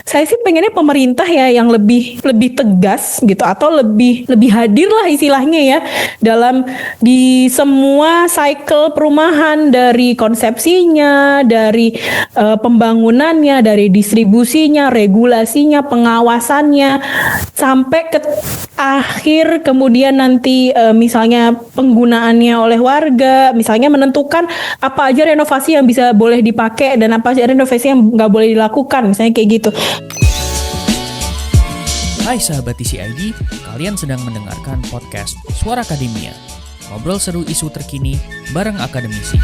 saya sih pengennya pemerintah ya yang lebih tegas gitu, atau lebih hadir lah istilahnya ya dalam di semua cycle perumahan, dari konsepsinya, dari pembangunannya, dari distribusinya, regulasinya, pengawasannya, sampai ke akhir kemudian nanti misalnya penggunaannya oleh warga, misalnya menentukan apa aja renovasi yang bisa boleh dipakai dan apa aja renovasi yang nggak boleh dilakukan, misalnya kayak gitu. Hai sahabat TCID, kalian sedang mendengarkan podcast Suara Akademia. Ngobrol seru isu terkini bareng akademisi.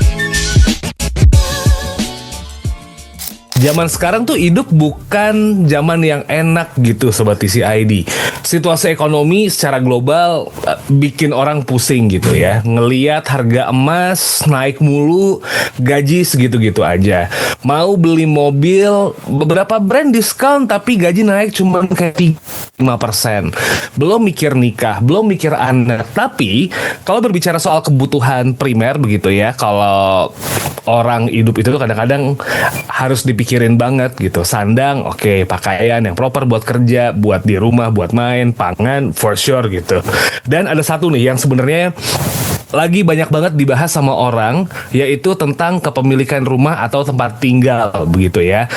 Zaman sekarang tuh hidup bukan zaman yang enak gitu Sobat TCID. Situasi ekonomi secara global bikin orang pusing gitu ya. Ngeliat harga emas naik mulu, gaji segitu-gitu aja. Mau beli mobil, beberapa brand diskon tapi gaji naik cuma kayak 5%. Belum mikir nikah, belum mikir anak. Tapi kalau berbicara soal kebutuhan primer begitu ya, kalau orang hidup itu kadang-kadang harus dipikirin banget gitu. Sandang, oke, pakaian yang proper buat kerja, buat di rumah, buat main, pangan, for sure gitu. Dan ada satu nih yang sebenarnya lagi banyak banget dibahas sama orang, yaitu tentang kepemilikan rumah atau tempat tinggal begitu ya.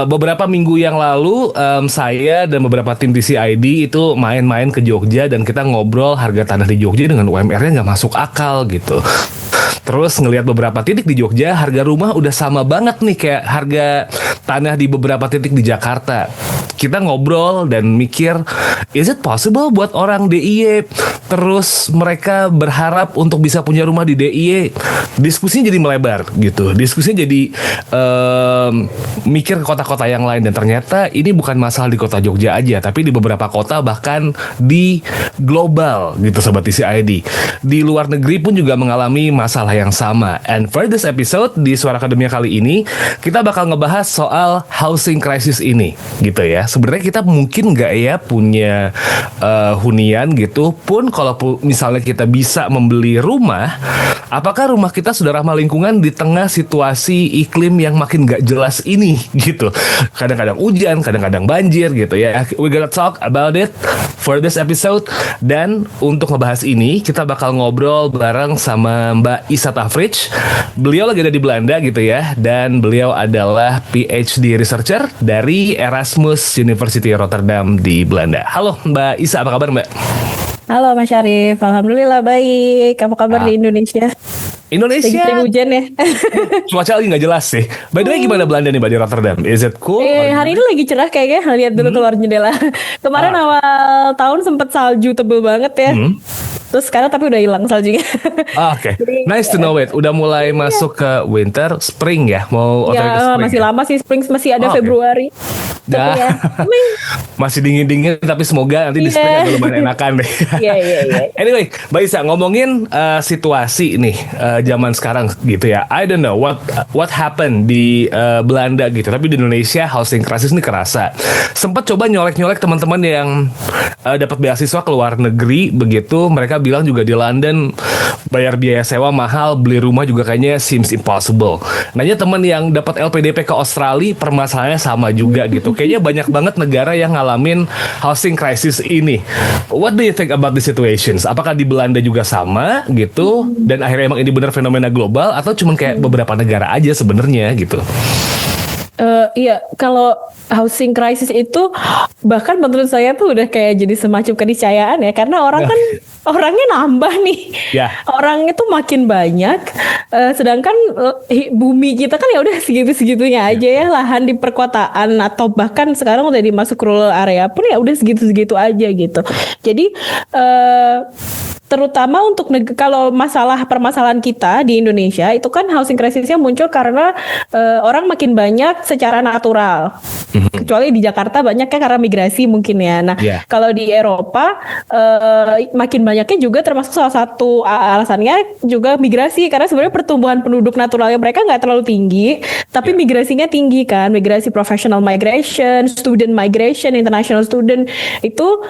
Beberapa minggu yang lalu saya dan beberapa tim TCID itu main-main ke Jogja dan kita ngobrol harga tanah di Jogja dengan UMR-nya nggak masuk akal gitu. Terus ngelihat beberapa titik di Jogja, harga rumah udah sama banget nih kayak harga tanah di beberapa titik di Jakarta. Kita ngobrol dan mikir, is it possible buat orang DIY? Terus mereka berharap untuk bisa punya rumah di DIY. Diskusinya jadi melebar gitu. Diskusinya jadi mikir ke kota-kota yang lain. Dan ternyata ini bukan masalah di kota Jogja aja, tapi di beberapa kota bahkan di global gitu Sobat TCID. Di luar negeri pun juga mengalami masalah yang sama. And for this episode di Suara Akademia kali ini, kita bakal ngebahas soal housing crisis ini gitu ya. Sebenarnya kita mungkin nggak ya punya hunian gitu. Pun kalau misalnya kita bisa membeli rumah, apakah rumah kita sudah ramah lingkungan di tengah situasi iklim yang makin nggak jelas ini gitu. Kadang-kadang hujan, kadang-kadang banjir gitu ya. We gonna talk about it for this episode. Dan untuk ngebahas ini, kita bakal ngobrol bareng sama Mbak Isa Tafrich. Beliau lagi ada di Belanda gitu ya. Dan beliau adalah PhD researcher dari Erasmus University Rotterdam di Belanda. Halo Mbak Isa, apa kabar Mbak? Halo Mas Syarif, alhamdulillah baik. Apa kabar di Indonesia? Indonesia lagi hujan ya. Cuaca lagi nggak jelas sih. By the way, gimana Belanda nih Mbak di Rotterdam? Is it cool? Hari ini lagi cerah kayaknya. Lihat dulu keluar jendela. Kemarin awal tahun sempet salju tebel banget ya. Terus sekarang tapi udah hilang saljunya. Oke. Nice to know it. Udah mulai masuk ke winter, spring ya. Mau ya, masih lama sih, spring masih ada Februari. Nah, ya. Masih dingin-dingin tapi semoga nanti di spring agak lumayan enakan deh. Iya. Anyway, Mbak Isa, ngomongin situasi nih zaman sekarang gitu ya. I don't know what happened di Belanda gitu, tapi di Indonesia housing crisis ini kerasa. Sempat coba nyolek-nyolek teman-teman yang dapat beasiswa ke luar negeri begitu, mereka bilang juga di London bayar biaya sewa mahal, beli rumah juga kayaknya seems impossible. Nanya teman yang dapat LPDP ke Australia, permasalahannya sama juga gitu. Kayaknya banyak banget negara yang ngalamin housing crisis ini. What do you think about the situations? Apakah di Belanda juga sama gitu? Dan akhirnya emang ini benar fenomena global atau cuma kayak beberapa negara aja sebenarnya gitu? Iya, kalau housing crisis itu bahkan menurut saya tuh udah kayak jadi semacam keniscayaan ya, karena orang kan orangnya nambah nih, orangnya tuh makin banyak, sedangkan bumi kita kan ya udah segitu-segitunya aja ya, lahan di perkotaan atau bahkan sekarang udah dimasuk rural area pun ya udah segitu-segitu aja gitu. Jadi terutama untuk kalau permasalahan kita di Indonesia itu kan housing crisisnya muncul karena orang makin banyak secara natural. Kecuali di Jakarta banyaknya karena migrasi mungkin ya. Nah, kalau di Eropa makin banyaknya juga termasuk salah satu alasannya juga migrasi, karena sebenarnya pertumbuhan penduduk naturalnya mereka nggak terlalu tinggi, tapi migrasinya tinggi kan. Migrasi professional migration, student migration, international student itu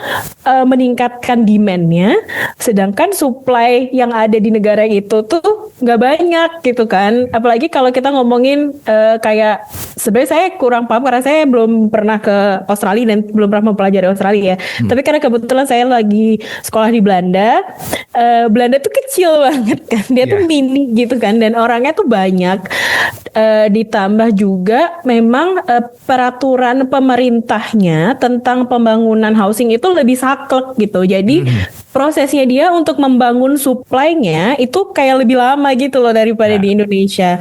meningkatkan demand-nya. Sedang sedangkan supply yang ada di negara itu tuh nggak banyak gitu kan. Apalagi kalau kita ngomongin kayak sebenarnya saya kurang paham karena saya belum pernah ke Australia dan belum pernah mempelajari Australia ya. Tapi karena kebetulan saya lagi sekolah di Belanda, Belanda tuh kecil banget kan, dia tuh mini gitu kan, dan orangnya tuh banyak. Ditambah juga memang peraturan pemerintahnya tentang pembangunan housing itu lebih saklek gitu. Jadi prosesnya dia untuk membangun supply-nya itu kayak lebih lama gitu loh daripada di Indonesia.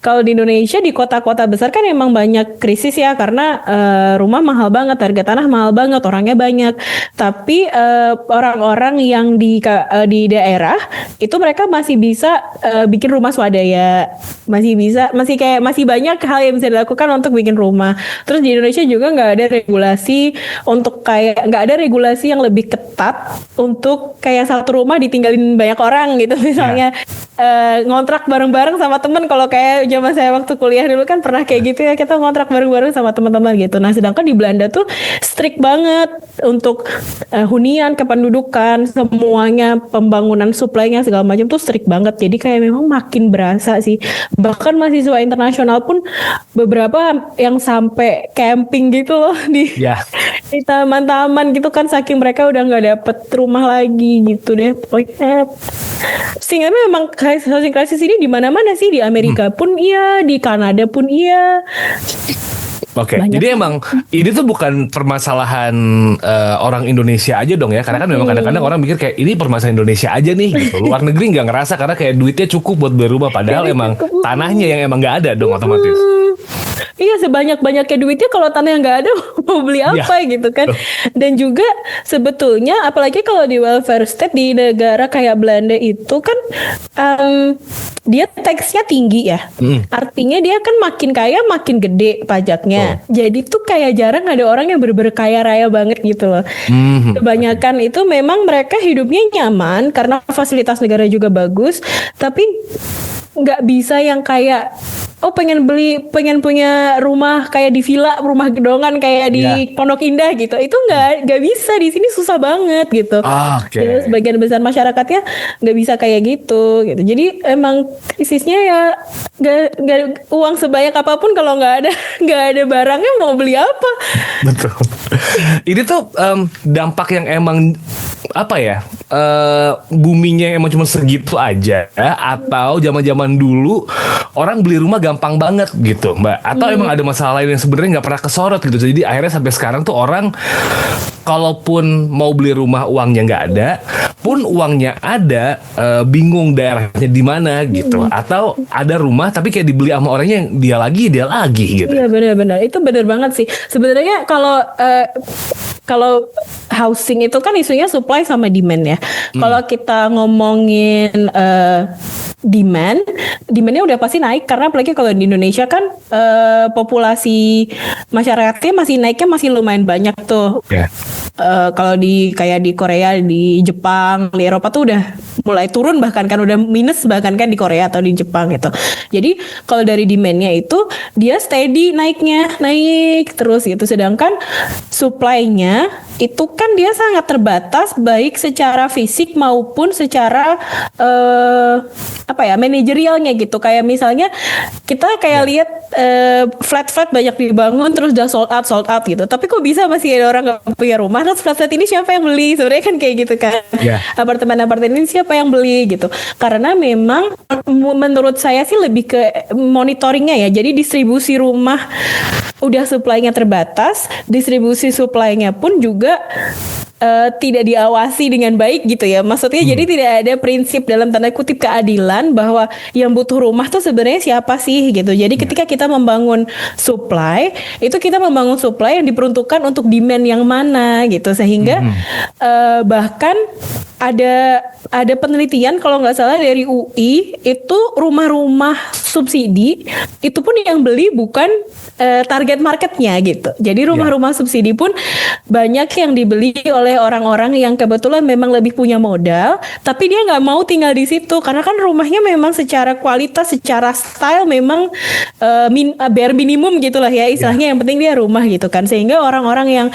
Kalau di Indonesia di kota-kota besar kan emang banyak krisis ya karena rumah mahal banget, harga tanah mahal banget, orangnya banyak. Tapi orang-orang yang di daerah itu mereka masih bisa bikin rumah swadaya, masih banyak hal yang bisa dilakukan untuk bikin rumah. Terus di Indonesia juga nggak ada regulasi yang lebih ketat untuk kayak satu rumah ditinggalin banyak orang gitu misalnya. Ngontrak bareng-bareng sama temen. Kalau kayak zaman saya waktu kuliah dulu kan pernah kayak gitu ya, kita ngontrak bareng-bareng sama teman-teman gitu. Nah sedangkan di Belanda tuh strict banget untuk hunian, kependudukan, semuanya, pembangunan supply-nya segala macam tuh strict banget. Jadi kayak memang makin berasa sih. Bahkan mahasiswa internasional pun beberapa yang sampai camping gitu loh di taman-taman gitu kan, saking mereka udah nggak dapet rumah lagi gitu deh. Pokoknya sehingga memang housing crisis ini di mana-mana sih, di Amerika pun iya, di Kanada pun iya. Oke, jadi emang ini tuh bukan permasalahan orang Indonesia aja dong ya, karena kan memang kadang-kadang orang mikir kayak ini permasalahan Indonesia aja nih gitu. Luar negeri nggak ngerasa karena kayak duitnya cukup buat beli rumah, padahal emang tanahnya yang emang nggak ada dong otomatis. Iya, sebanyak-banyaknya duitnya kalau tanah yang nggak ada mau beli apa gitu kan. Dan juga sebetulnya apalagi kalau di welfare state di negara kayak Belanda itu kan dia taxnya tinggi ya. Artinya dia kan makin kaya makin gede pajaknya. Jadi tuh kayak jarang ada orang yang bener-bener kaya raya banget gitu loh. Kebanyakan itu memang mereka hidupnya nyaman karena fasilitas negara juga bagus, tapi nggak bisa yang kayak pengen punya rumah kayak di villa, rumah gedongan kayak di Pondok Indah gitu. Itu nggak bisa, di sini susah banget gitu. Jadi sebagian besar masyarakatnya nggak bisa kayak gitu. Jadi emang krisisnya ya nggak uang sebanyak apapun kalau nggak ada barangnya mau beli apa? Betul. Ini tuh dampak yang emang apa ya? Buminya emang cuma segitu aja atau zaman-zaman dulu orang beli rumah gampang banget gitu Mbak, atau emang ada masalah lain yang sebenarnya nggak pernah kesorot gitu, jadi akhirnya sampai sekarang tuh orang kalaupun mau beli rumah uangnya nggak ada, pun uangnya ada bingung daerahnya di mana gitu, atau ada rumah tapi kayak dibeli sama orangnya yang dia lagi gitu. Iya benar-benar, itu benar banget sih sebenarnya. Kalau housing itu kan isunya supply sama demand ya. Kalau kita ngomongin demandnya udah pasti naik karena apalagi kalau di Indonesia kan populasi masyarakatnya naiknya masih lumayan banyak tuh. Kalau kayak di Korea, di Jepang, di Eropa tuh udah mulai turun, bahkan kan udah minus bahkan kan di Korea atau di Jepang gitu. Jadi kalau dari demandnya itu dia steady naik terus gitu. Sedangkan supply-nya itu kan dia sangat terbatas baik secara fisik maupun secara manajerialnya gitu. Kayak misalnya kita kayak lihat flat banyak dibangun terus udah sold out gitu. Tapi kok bisa masih ada orang nggak punya rumah? Terus flat ini siapa yang beli? Sebenarnya kan kayak gitu kan. Apartemen ini siapa yang beli gitu? Karena memang menurut saya sih lebih ke monitoringnya ya. Jadi distribusi rumah udah supply-nya terbatas, distribusi supply-nya pun juga tidak diawasi dengan baik gitu ya. Maksudnya jadi tidak ada prinsip dalam tanda kutip keadilan bahwa yang butuh rumah tuh sebenarnya siapa sih gitu. Jadi ketika kita membangun supply, itu kita membangun supply yang diperuntukkan untuk demand yang mana gitu. Sehingga bahkan ada penelitian kalau nggak salah dari UI, itu rumah-rumah subsidi itu pun yang beli bukan target marketnya gitu. Jadi rumah-rumah subsidi pun banyak yang dibeli oleh orang-orang yang kebetulan memang lebih punya modal, tapi dia nggak mau tinggal di situ karena kan rumahnya memang secara kualitas, secara style memang bare minimum gitulah ya istilahnya. Yang penting dia rumah gitu kan, sehingga orang-orang yang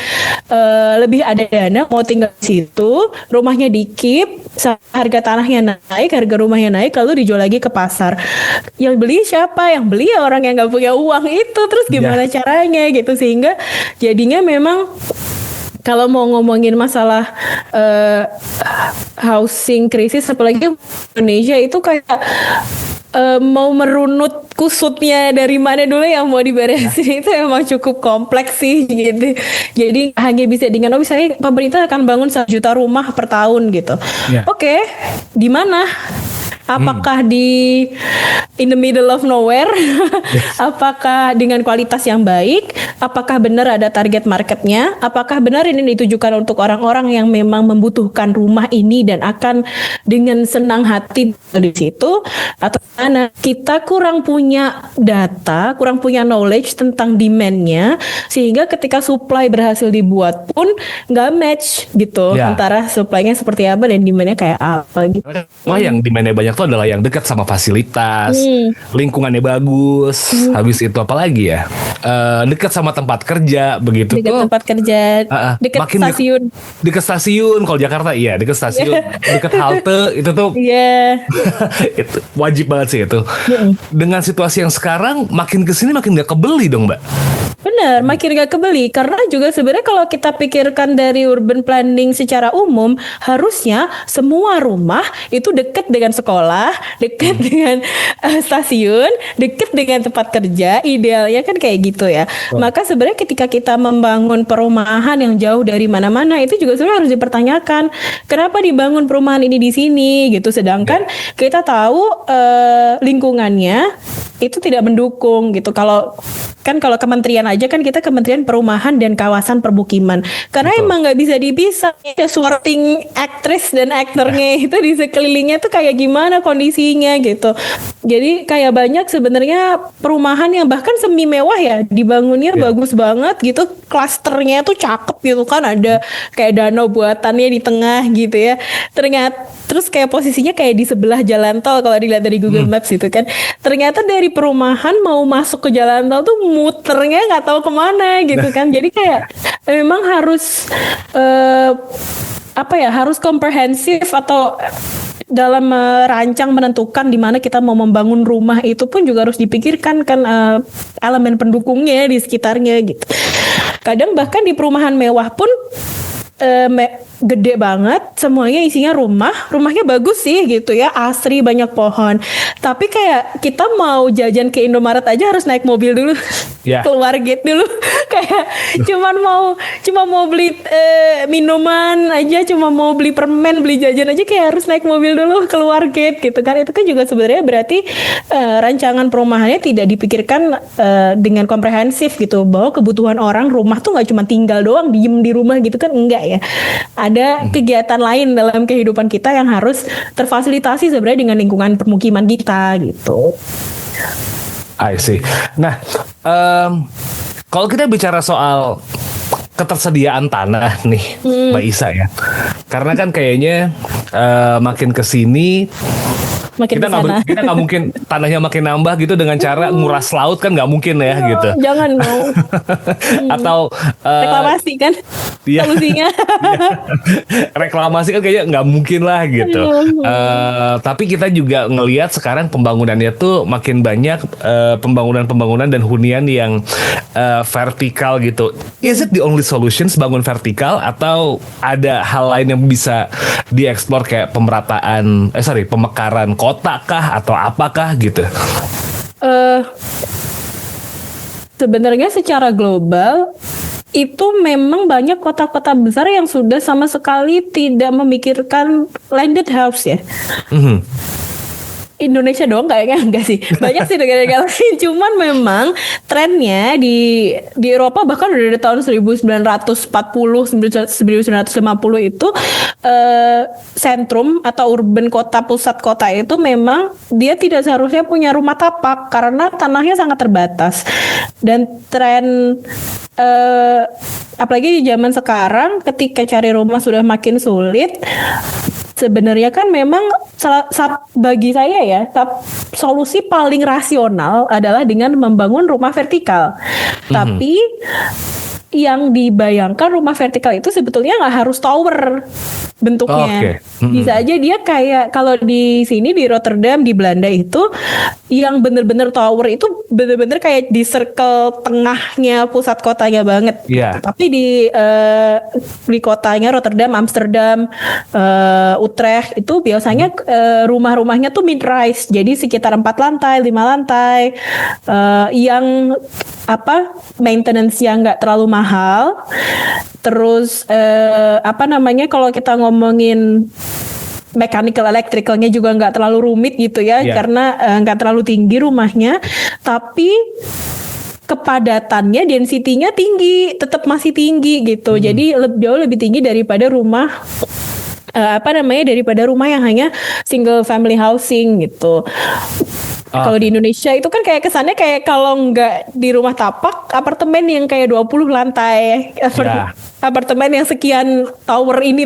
lebih ada dana mau tinggal di situ, rumahnya di keep harga tanahnya naik, harga rumahnya naik, lalu dijual lagi ke pasar. Yang beli siapa? Yang beli ya orang yang nggak punya uang itu. Terus gimana caranya gitu, sehingga jadinya memang kalau mau ngomongin masalah housing krisis, apalagi Indonesia itu kayak mau merunut kusutnya dari mana dulu yang mau diberesin itu emang cukup kompleks sih gitu. Jadi hanya bisa dengan misalnya pemerintah akan bangun 1 juta rumah per tahun gitu. Oke, di mana? Apakah di in the middle of nowhere? Apakah dengan kualitas yang baik? Apakah benar ada target marketnya? Apakah benar ini ditujukan untuk orang-orang yang memang membutuhkan rumah ini dan akan dengan senang hati di situ? Atau mana? Kita kurang punya data, kurang punya knowledge tentang demand-nya, sehingga ketika supply berhasil dibuat pun nggak match gitu antara supply-nya seperti apa dan demand-nya kayak apa gitu. Wah, yang demand-nya banyak itu adalah yang dekat sama fasilitas, lingkungannya bagus, habis itu apa lagi ya, dekat sama tempat kerja begitu. Dekat tempat kerja, dekat stasiun. Dekat stasiun, kalau Jakarta iya dekat stasiun, dekat halte itu tuh. Itu wajib banget sih itu. Dengan situasi yang sekarang, makin kesini makin gak kebeli dong, Mbak. Benar, makin gak kebeli. Karena juga sebenarnya kalau kita pikirkan dari urban planning secara umum, harusnya semua rumah itu dekat dengan sekolah, dekat dengan stasiun, dekat dengan tempat kerja. Idealnya kan kayak gitu ya. Maka sebenarnya ketika kita membangun perumahan yang jauh dari mana-mana, itu juga sebenarnya harus dipertanyakan. Kenapa dibangun perumahan ini di sini gitu. Sedangkan kita tahu lingkungannya itu tidak mendukung gitu. Kalau kementerian aja kan, kita Kementerian Perumahan dan Kawasan Permukiman, karena emang nggak bisa dipisah ya, sorting aktris dan aktornya itu di sekelilingnya tuh kayak gimana kondisinya gitu. Jadi kayak banyak sebenarnya perumahan yang bahkan semi mewah ya, dibangunnya bagus banget gitu, klasternya tuh cakep gitu kan, ada kayak danau buatannya di tengah gitu ya, ternyata terus kayak posisinya kayak di sebelah jalan tol kalau dilihat dari Google Maps gitu kan. Ternyata dari perumahan mau masuk ke jalan tol tuh muternya nggak tahu kemana gitu kan. Jadi kayak memang harus harus komprehensif, atau dalam merancang menentukan di mana kita mau membangun rumah itu pun juga harus dipikirkan kan elemen pendukungnya di sekitarnya gitu. Kadang bahkan di perumahan mewah pun gede banget, semuanya isinya rumahnya bagus sih gitu ya, asri, banyak pohon, tapi kayak kita mau jajan ke Indomaret aja harus naik mobil dulu, keluar gate dulu, kayak cuma mau beli minuman aja, cuma mau beli permen, beli jajan aja kayak harus naik mobil dulu keluar gate gitu kan. Itu kan juga sebenarnya berarti rancangan perumahannya tidak dipikirkan dengan komprehensif gitu, bahwa kebutuhan orang rumah tuh nggak cuma tinggal doang, diem di rumah gitu kan, enggak ya. Ada kegiatan lain dalam kehidupan kita yang harus terfasilitasi sebenarnya dengan lingkungan permukiman kita gitu. I see. Nah, kalau kita bicara soal ketersediaan tanah nih, Mbak Isa ya, karena kan kayaknya makin kesini kita nggak mungkin tanahnya makin nambah gitu dengan cara nguras laut, kan nggak mungkin ya gitu. Jangan mau. Atau reklamasi kan solusinya. Reklamasi kan kayaknya nggak mungkin lah gitu. Tapi kita juga ngelihat sekarang pembangunannya tuh makin banyak, pembangunan dan hunian yang vertikal gitu. Is it the only solutions bangun vertikal, atau ada hal lain yang bisa dieksplor kayak pemekaran kota kah atau apakah gitu? Sebenarnya secara global itu memang banyak kota-kota besar yang sudah sama sekali tidak memikirkan landed house ya. Indonesia doang kayaknya enggak sih, banyak sih negara-negara lain, cuman memang trennya di Eropa bahkan udah dari tahun 1940 1950 itu sentrum atau urban kota, pusat kota itu memang dia tidak seharusnya punya rumah tapak karena tanahnya sangat terbatas. Dan tren apalagi di zaman sekarang ketika cari rumah sudah makin sulit, sebenarnya kan memang bagi saya ya, solusi paling rasional adalah dengan membangun rumah vertikal. Tapi yang dibayangkan rumah vertikal itu sebetulnya nggak harus tower. bentuknya. Oke. Bisa aja dia kayak kalau di sini di Rotterdam di Belanda itu yang bener-bener tower itu bener-bener kayak di circle tengahnya pusat kotanya banget. Iya. Tapi di kotanya Rotterdam, Amsterdam, Utrecht itu biasanya rumah-rumahnya tuh mid-rise. Jadi sekitar 4 lantai, 5 lantai yang maintenance-nya nggak terlalu mahal. Terus kalau kita ngomongin mechanical electricalnya juga nggak terlalu rumit gitu ya, karena nggak terlalu tinggi rumahnya, tapi kepadatannya, density-nya tinggi, tetap masih tinggi gitu. Jadi jauh lebih tinggi daripada rumah daripada rumah yang hanya single family housing gitu. Kalau di Indonesia itu kan kayak kesannya kayak kalau nggak di rumah tapak, apartemen yang kayak 20 lantai, apartemen yang sekian tower ini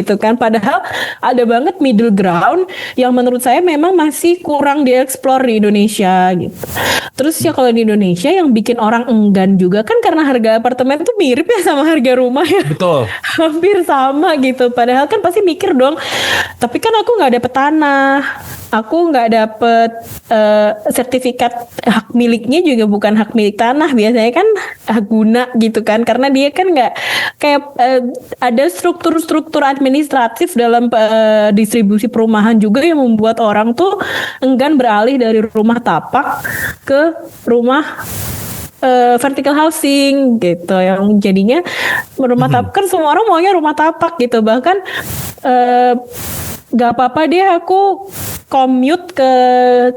gitu kan. Padahal ada banget middle ground yang menurut saya memang masih kurang dieksplor di Indonesia gitu. Terus ya kalau di Indonesia yang bikin orang enggan juga kan karena harga apartemen tuh mirip ya sama harga rumah ya. Betul. Hampir sama gitu. Padahal kan pasti mikir dong, tapi kan aku nggak dapet tanah, aku nggak dapet sertifikat hak miliknya juga bukan hak milik tanah, biasanya kan hak guna gitu kan, karena dia kan nggak kayak ada struktur-struktur administratif dalam distribusi perumahan juga yang membuat orang tuh enggan beralih dari rumah tapak ke rumah vertical housing gitu, yang jadinya rumah tapak kan semua orang maunya rumah tapak gitu. Bahkan gak apa-apa deh aku commute ke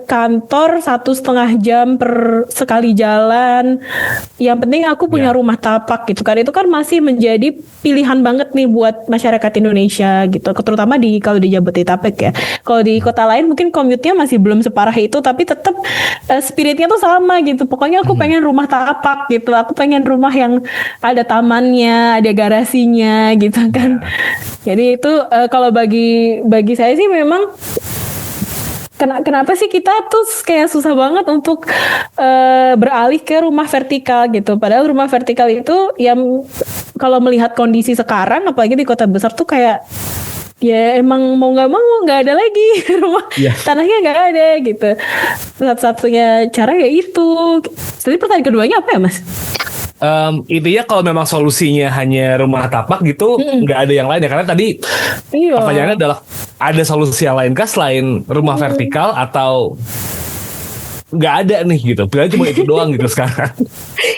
kantor 1,5 jam per sekali jalan, yang penting aku punya rumah tapak gitu kan. Itu kan masih menjadi pilihan banget nih buat masyarakat Indonesia gitu, terutama kalau di Jabodetabek ya. Kalau di kota lain mungkin commute-nya masih belum separah itu, tapi tetap spiritnya tuh sama gitu. Pokoknya aku pengen rumah tapak gitu, aku pengen rumah yang ada tamannya, ada garasinya gitu kan. Jadi itu kalau bagi saya sih memang kenapa sih kita tuh kayak susah banget untuk beralih ke rumah vertikal gitu. Padahal rumah vertikal itu yang kalau melihat kondisi sekarang apalagi di kota besar tuh kayak ya emang mau nggak ada lagi rumah tanahnya nggak ada gitu. Satu-satunya cara ya itu. Jadi pertanyaan keduanya apa ya Mas? Intinya kalau memang solusinya hanya rumah tapak gitu, nggak ada yang lain ya. Karena tadi pertanyaannya adalah ada solusi yang lain kah selain rumah vertikal atau nggak ada nih gitu. Pilihan cuma itu doang gitu sekarang.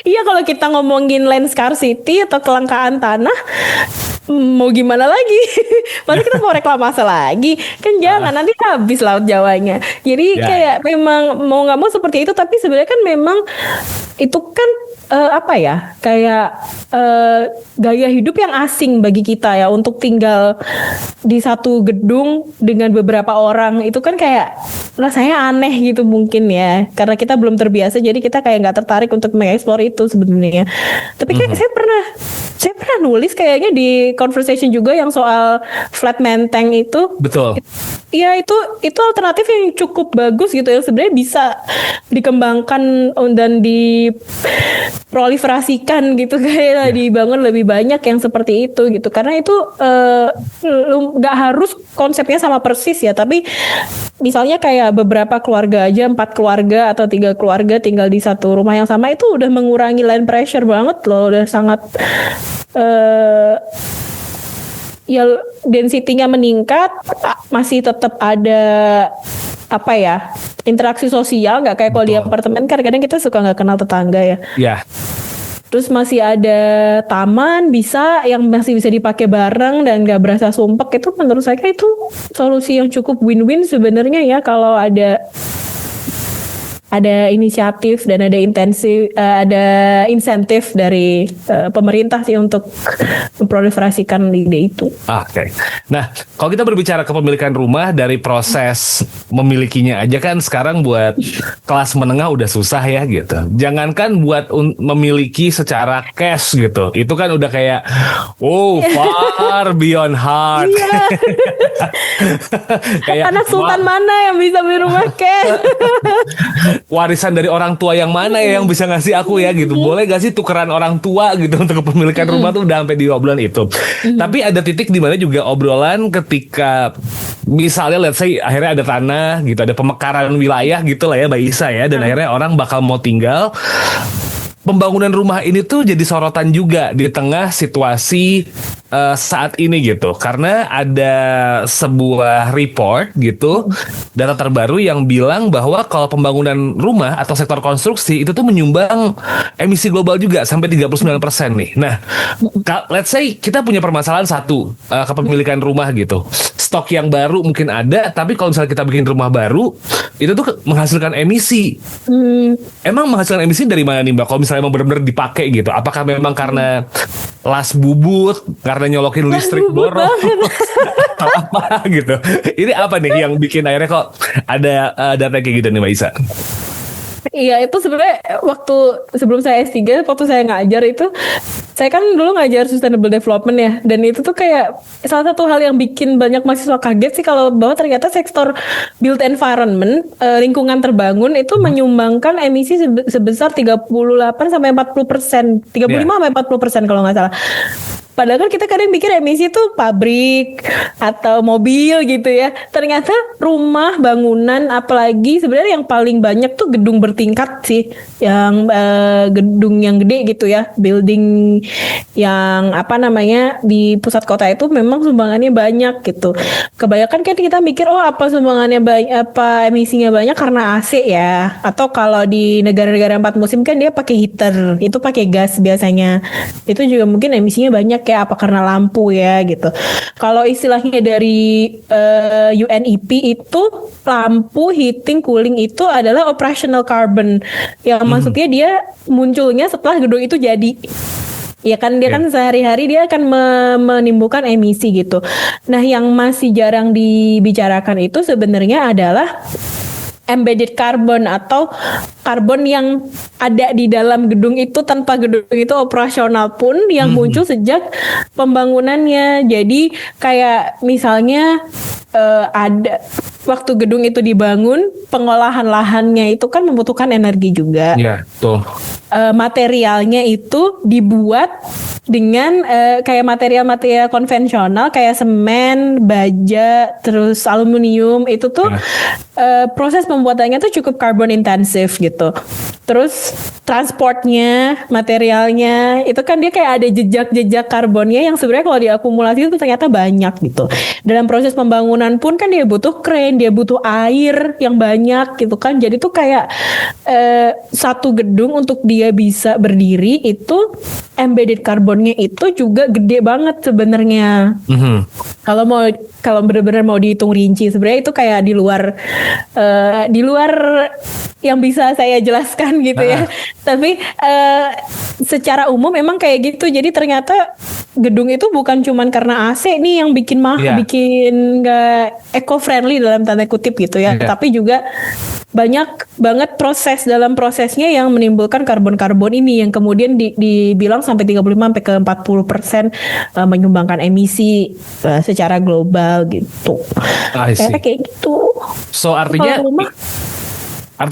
Iya, kalau kita ngomongin land scarcity atau kelangkaan tanah, mau gimana lagi? Masa kita mau reklamasi lagi? Kan jangan, nanti habis laut Jawanya. Jadi kayak memang mau nggak mau seperti itu. Tapi sebenarnya kan memang itu kan kayak gaya hidup yang asing bagi kita ya, untuk tinggal di satu gedung dengan beberapa orang itu kan kayak rasanya aneh gitu mungkin ya, karena kita belum terbiasa, jadi kita kayak nggak tertarik untuk mengeksplor itu sebenarnya. Tapi kayak saya pernah nulis kayaknya di conversation juga yang soal flat menteng itu. Betul. Iya, itu alternatif yang cukup bagus gitu, yang sebenarnya bisa dikembangkan dan diproliferasikan gitu, kayak dibangun lebih banyak yang seperti itu gitu. Karena itu nggak harus konsepnya sama persis ya, tapi misalnya kayak beberapa keluarga aja, 4 keluarga atau 3 keluarga tinggal di satu rumah yang sama, itu udah mengurangi land pressure banget loh, udah sangat ya density-nya meningkat, masih tetap ada interaksi sosial, nggak kayak kalau di apartemen kadang-kadang kita suka nggak kenal tetangga ya. Iya. Terus masih ada taman yang masih bisa dipakai bareng dan nggak berasa sumpek. Itu menurut saya itu solusi yang cukup win-win sebenarnya ya, kalau ada inisiatif dan ada insentif dari pemerintah sih untuk memproliferasikan ide itu. Oke. Nah, kalau kita berbicara kepemilikan rumah, dari proses memilikinya aja kan sekarang buat kelas menengah udah susah ya gitu. Jangankan buat memiliki secara cash gitu. Itu kan udah kayak far beyond heart. Iya. Kayak anak sultan mana yang bisa beli rumah cash? warisan dari orang tua yang mana ya yang bisa ngasih aku ya gitu. Boleh gak sih tukeran orang tua gitu untuk kepemilikan rumah tuh udah sampai di obrolan itu. Tapi ada titik di mana juga obrolan ketika misalnya let's say akhirnya ada tanah gitu, ada pemekaran wilayah gitu lah ya Mbak Isa ya, dan akhirnya orang bakal mau tinggal. Pembangunan rumah ini tuh jadi sorotan juga di tengah situasi saat ini gitu, karena ada sebuah report gitu, data terbaru yang bilang bahwa kalau pembangunan rumah atau sektor konstruksi itu tuh menyumbang emisi global juga sampai 39% nih. Nah, let's say kita punya permasalahan satu, kepemilikan rumah gitu, stok yang baru mungkin ada, tapi kalau misalnya kita bikin rumah baru itu tuh menghasilkan emisi. Emang menghasilkan emisi dari mana nih Mbak? Kalau misalnya emang benar-benar dipakai gitu, apakah memang karena las bubut, karena nyolokin listrik boros, atau apa gitu? Ini apa nih yang bikin akhirnya kok ada data kayak gitu nih Mbak Isa? Iya, itu sebenarnya waktu sebelum saya S3, waktu saya ngajar itu, saya kan dulu ngajar sustainable development ya, dan itu tuh kayak salah satu hal yang bikin banyak mahasiswa kaget sih kalau bahwa ternyata sektor built environment, lingkungan terbangun itu menyumbangkan emisi sebesar 38 sampai 40%, 35 sampai 40% kalau nggak salah. Padahal kan kita kadang pikir emisi itu pabrik atau mobil gitu ya. Ternyata rumah, bangunan, apalagi sebenarnya yang paling banyak tuh gedung bertingkat sih. Yang gedung yang gede gitu ya. Building yang apa namanya di pusat kota itu memang sumbangannya banyak gitu. Kebanyakan kan kita mikir apa sumbangannya banyak, apa emisinya banyak karena AC ya. Atau kalau di negara-negara 4 musim kan dia pakai heater, itu pakai gas biasanya. Itu juga mungkin emisinya banyak ya, apa karena lampu ya gitu. Kalau istilahnya dari UNEP itu lampu, heating, cooling itu adalah operational carbon yang maksudnya dia munculnya setelah gedung itu jadi. Ya kan dia kan sehari-hari dia akan menimbulkan emisi gitu. Nah, yang masih jarang dibicarakan itu sebenarnya adalah embedded carbon atau karbon yang ada di dalam gedung itu tanpa gedung itu operasional pun yang muncul sejak pembangunannya. Jadi kayak misalnya ada waktu gedung itu dibangun, pengolahan lahannya itu kan membutuhkan energi juga. Iya, betul. Materialnya itu dibuat dengan kayak material-material konvensional kayak semen, baja, terus aluminium itu tuh proses pembuatannya tuh cukup carbon intensive gitu. Terus transportnya, materialnya itu kan dia kayak ada jejak-jejak karbonnya yang sebenarnya kalau diakumulasi itu ternyata banyak gitu. Dalam proses pembangunan pun kan dia butuh crane, dia butuh air yang banyak gitu kan. Jadi tuh kayak satu gedung untuk dia bisa berdiri itu embedded carbonnya itu juga gede banget sebenarnya. Kalau benar-benar mau dihitung rinci sebenarnya itu kayak di luar yang bisa saya jelaskan gitu ya. Tapi secara umum memang kayak gitu. Jadi ternyata gedung itu bukan cuman karena AC nih yang bikin bikin nggak eco-friendly dalam tanda kutip gitu ya. Tapi juga banyak banget dalam prosesnya yang menimbulkan karbon-karbon ini yang kemudian dibilang sampai 35 sampai ke 40% menyumbangkan emisi secara global gitu. Kayak gitu. So artinya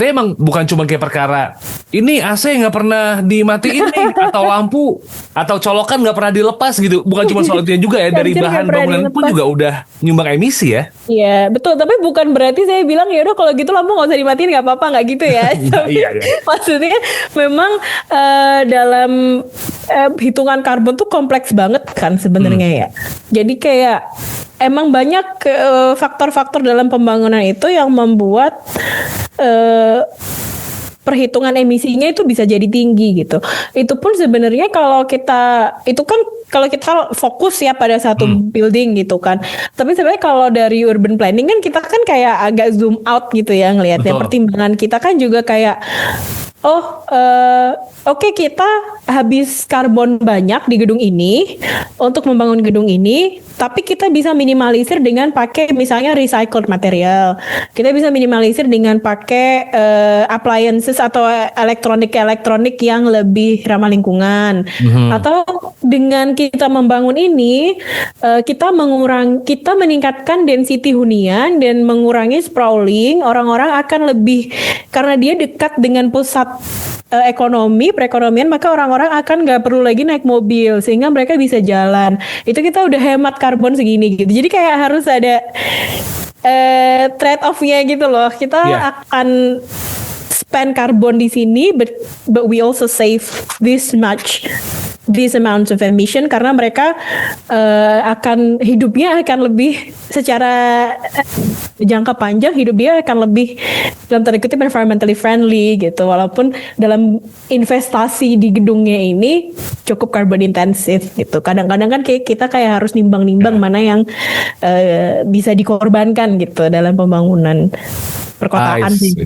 emang bukan cuma kayak perkara ini AC nggak pernah dimatiin nih atau lampu atau colokan nggak pernah dilepas gitu. Bukan cuma soal itu juga ya, dari bahan bangunan pun juga udah nyumbang emisi ya. Iya betul, tapi bukan berarti saya bilang ya udah kalau gitu lampu nggak usah dimatiin nggak apa-apa, nggak gitu ya. Iya. Maksudnya memang dalam hitungan karbon tuh kompleks banget kan sebenarnya ya. Jadi kayak emang banyak faktor-faktor dalam pembangunan itu yang membuat perhitungan emisinya itu bisa jadi tinggi gitu. Itu pun sebenarnya kalau kita fokus ya pada satu building gitu kan. Tapi sebenarnya kalau dari urban planning kan kita kan kayak agak zoom out gitu ya ngelihatnya. Pertimbangan kita kan juga kayak Oke, kita habis karbon banyak di gedung ini untuk membangun gedung ini, tapi kita bisa minimalisir dengan pakai misalnya recycled material. Kita bisa minimalisir dengan pakai appliances atau elektronik yang lebih ramah lingkungan. Atau dengan kita membangun ini, kita meningkatkan density hunian dan mengurangi sprawling. Orang-orang akan lebih, karena dia dekat dengan pusat perekonomian, maka orang-orang akan nggak perlu lagi naik mobil sehingga mereka bisa jalan. Itu kita udah hemat karbon segini gitu. Jadi kayak harus ada trade off-nya gitu loh. Kita akan spend karbon di sini, but we also save this amount of emission karena mereka hidupnya akan lebih secara jangka panjang, hidupnya akan lebih dalam tanda kutip environmentally friendly gitu, walaupun dalam investasi di gedungnya ini cukup carbon intensif gitu. Kadang-kadang kan kita kayak harus nimbang-nimbang mana yang bisa dikorbankan gitu dalam pembangunan perkotaan sih.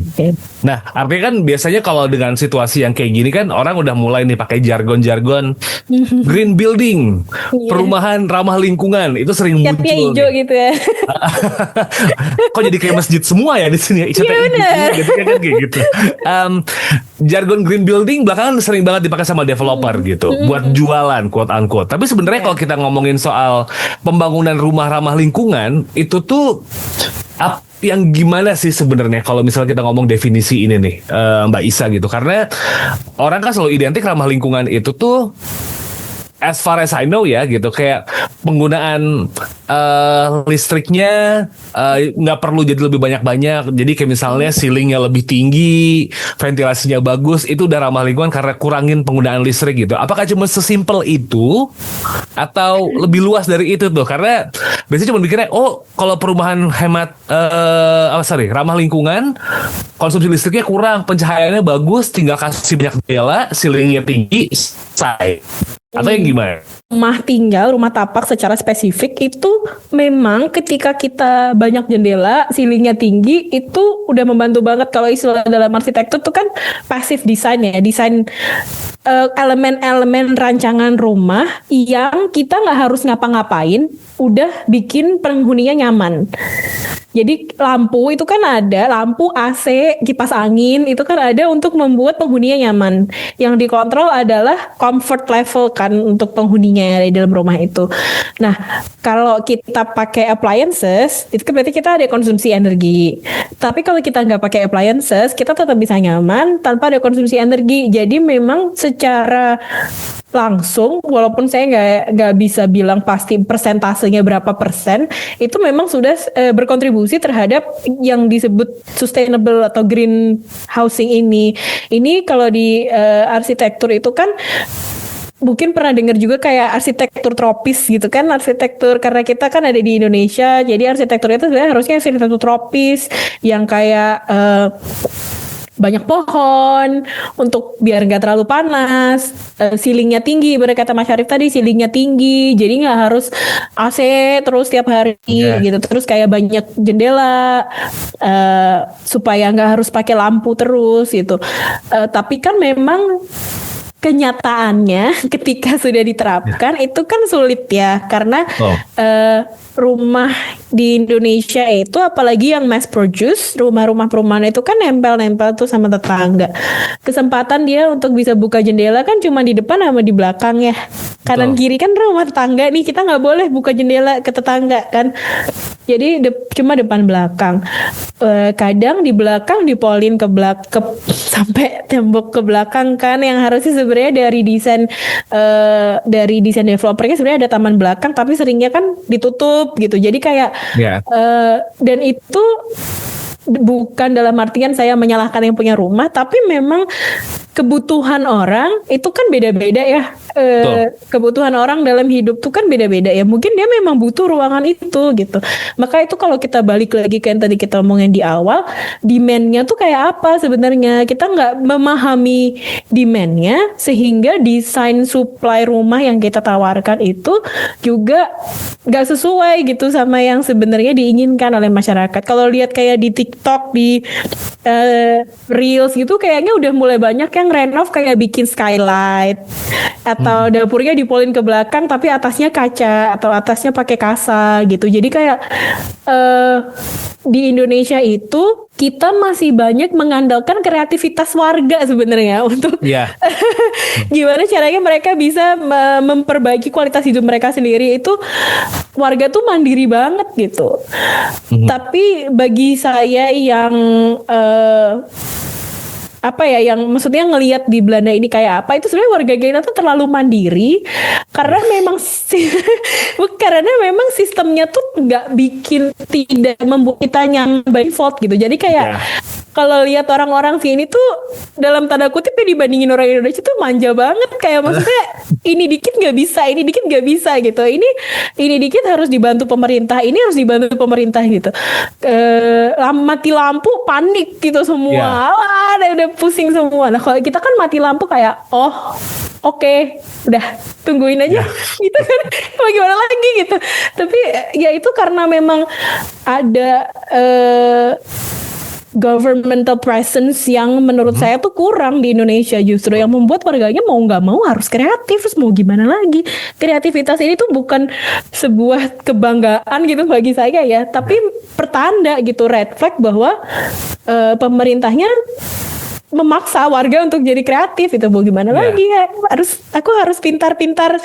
Nah, artinya kan biasanya kalau dengan situasi yang kayak gini kan orang udah mulai nih pakai jargon-jargon green building, perumahan ramah lingkungan, itu sering muncul. Hijau gitu ya. Kok jadi kayak masjid semua ya di sini? Iya benar. Gitu kan kayak gitu. Jargon green building belakangan sering banget dipakai sama developer gitu, buat jualan quote unquote. Tapi sebenarnya kalau kita ngomongin soal pembangunan rumah ramah lingkungan, itu tuh yang gimana sih sebenarnya kalau misalnya kita ngomong definisi ini nih, Mbak Isa gitu, karena orang kan selalu identik ramah lingkungan itu tuh as far as I know ya gitu, kayak penggunaan listriknya nggak perlu jadi lebih banyak-banyak. Jadi kayak misalnya ceilingnya lebih tinggi, ventilasinya bagus, itu udah ramah lingkungan karena kurangin penggunaan listrik gitu. Apakah cuma sesimpel itu atau lebih luas dari itu tuh? Karena biasanya cuma mikirnya, oh kalau perumahan hemat ramah lingkungan, konsumsi listriknya kurang, pencahayaannya bagus, tinggal kasih banyak jendela, ceilingnya tinggi, selesai. Atau yang gimana? Rumah tapak secara spesifik itu memang ketika kita banyak jendela, ceilingnya tinggi, itu udah membantu banget. Kalau istilah dalam arsitektur itu kan passive design ya, desain elemen-elemen rancangan rumah yang kita nggak harus ngapa-ngapain, udah bikin penghuninya nyaman. Jadi lampu itu kan ada, lampu AC, kipas angin itu kan ada untuk membuat penghuninya nyaman. Yang dikontrol adalah comfort level kan untuk penghuninya yang ada di dalam rumah itu. Nah, kalau kita pakai appliances, itu kan berarti kita ada konsumsi energi. Tapi kalau kita nggak pakai appliances, kita tetap bisa nyaman tanpa ada konsumsi energi. Jadi memang secara langsung, walaupun saya nggak bisa bilang pasti persentasenya berapa persen, itu memang sudah berkontribusi terhadap yang disebut sustainable atau green housing ini. Ini kalau di arsitektur itu kan mungkin pernah dengar juga kayak arsitektur tropis gitu kan, arsitektur, karena kita kan ada di Indonesia, jadi arsitektur itu sebenarnya harusnya arsitektur tropis yang kayak banyak pohon untuk biar nggak terlalu panas, ceilingnya tinggi, berkata Mas Syarif tadi, ceilingnya tinggi, jadi nggak harus AC terus tiap hari gitu, terus kayak banyak jendela supaya nggak harus pakai lampu terus gitu. Tapi kan memang kenyataannya ketika sudah diterapkan itu kan sulit ya, karena rumah di Indonesia itu apalagi yang mass produce, rumah-rumah perumahan itu kan nempel-nempel tuh sama tetangga. Kesempatan dia untuk bisa buka jendela kan cuma di depan sama di belakang ya. Kanan kiri kan rumah tetangga nih, kita nggak boleh buka jendela ke tetangga kan. Jadi cuma depan belakang. Kadang di belakang dipolin ke sampai tembok ke belakang kan, yang harusnya sebenarnya dari desain developernya sebenarnya ada taman belakang, tapi seringnya kan ditutup gitu. Jadi kayak dan itu bukan dalam artian saya menyalahkan yang punya rumah, tapi memang kebutuhan orang itu kan beda-beda ya. kebutuhan orang dalam hidup tuh kan beda-beda ya. Mungkin dia memang butuh ruangan itu gitu. Maka itu kalau kita balik lagi ke yang tadi kita omongin di awal, demand-nya tuh kayak apa sebenarnya? Kita nggak memahami demand-nya sehingga desain supply rumah yang kita tawarkan itu juga nggak sesuai gitu sama yang sebenarnya diinginkan oleh masyarakat. Kalau lihat kayak di TikTok, di Reels gitu, kayaknya udah mulai banyak yang renov kayak bikin skylight atau dapurnya dipolin ke belakang tapi atasnya kaca atau atasnya pakai kasa gitu. Jadi kayak di Indonesia itu kita masih banyak mengandalkan kreativitas warga sebenarnya untuk gimana caranya mereka bisa memperbaiki kualitas hidup mereka sendiri. Itu warga tuh mandiri banget gitu. Tapi bagi saya yang yang maksudnya ngelihat di Belanda ini kayak apa, itu sebenarnya warga kita tuh terlalu mandiri karena memang karena memang sistemnya tuh nggak bikin, tidak membuat kita nyaman by default gitu. Jadi kayak kalau lihat orang-orang sini tuh dalam tanda kutip ya dibandingin orang Indonesia tuh manja banget, kayak maksudnya ini dikit nggak bisa, ini dikit nggak bisa gitu, ini dikit harus dibantu pemerintah, ini harus dibantu pemerintah gitu. Mati lampu panik gitu semua, udah pusing semua. Nah kalau kita kan mati lampu kayak oke, udah tungguin aja gitu kan, mau gimana lagi gitu. Tapi ya itu karena memang ada governmental presence yang menurut saya tuh kurang di Indonesia, justru yang membuat warganya mau nggak mau harus kreatif. Terus mau gimana lagi, kreativitas ini tuh bukan sebuah kebanggaan gitu bagi saya ya, tapi pertanda gitu, red flag bahwa pemerintahnya memaksa warga untuk jadi kreatif. Itu mau gimana lagi ya, aku harus pintar-pintar